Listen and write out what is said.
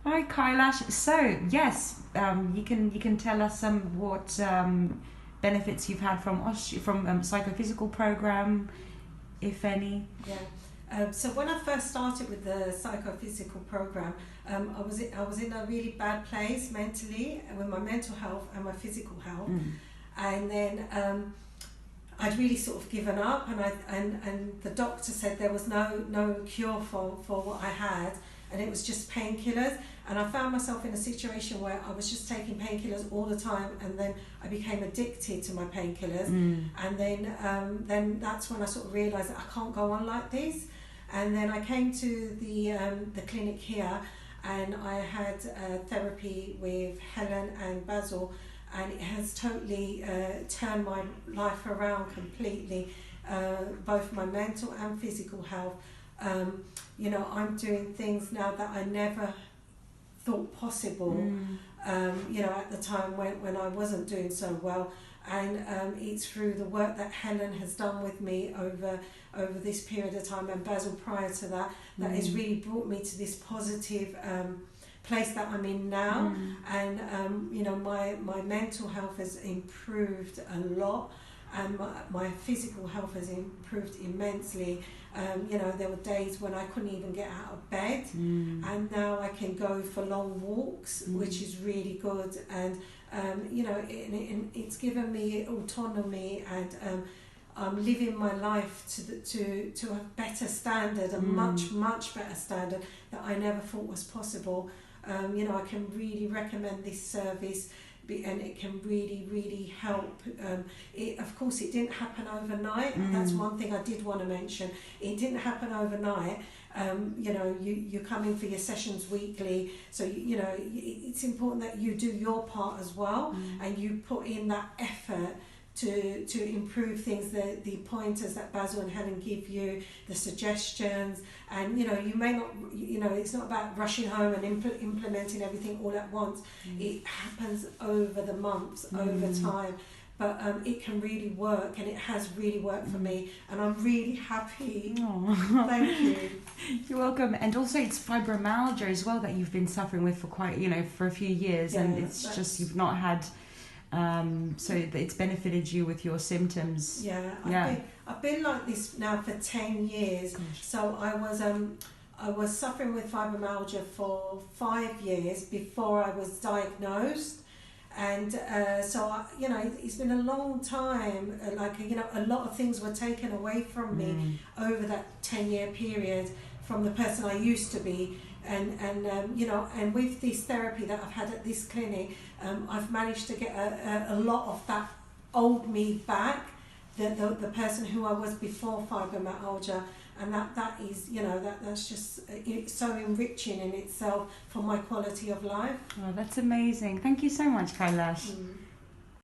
Hi, Kailash. So, yes, you can tell us some what benefits you've had from psychophysical program, if any. Yeah. So when I first started with the psychophysical program, I was in a really bad place mentally with my mental health and my physical health, and then I'd really sort of given up, and the doctor said there was no cure for what I had, and it was just painkillers. And I found myself in a situation where I was just taking painkillers all the time, and then I became addicted to my painkillers. And then that's when I sort of realised that I can't go on like this. And then I came to the clinic here, and I had therapy with Helen and Basil, and it has totally turned my life around completely, both my mental and physical health. I'm doing things now that I never thought possible, at the time when I wasn't doing so well. And it's through the work that Helen has done with me over this period of time, and Basil prior to that, that has really brought me to this positive place that I'm in now. And my mental health has improved a lot, and my physical health has improved immensely. There were days when I couldn't even get out of bed, and now I can go for long walks, which is really good. And it's given me autonomy, and I'm living my life to a better standard, a much better standard that I never thought was possible. I can really recommend this service, and it can really help. Of course, it didn't happen overnight. That's one thing I did want to mention. It didn't happen overnight. You come in for your sessions weekly, so it's important that you do your part as well, and you put in that effort to improve things, the pointers that Basil and Helen give you, the suggestions. And you may not, it's not about rushing home and implementing everything all at once. It happens over the months, over time, but it can really work, and it has really worked for me, and I'm really happy. Thank you. You're welcome. And also, it's fibromyalgia as well that you've been suffering with for for a few years, and it's just you've not had. So it's benefited you with your symptoms. I've been like this now for 10 years. Gosh. So I was suffering with fibromyalgia for 5 years before I was diagnosed, and it's been a long time. A lot of things were taken away from me over that 10-year period from the person I used to be. And with this therapy that I've had at this clinic, I've managed to get a lot of that old me back, the person who I was before fibromyalgia, and that is that's just so enriching in itself for my quality of life. Oh, that's amazing. Thank you so much, Kailash.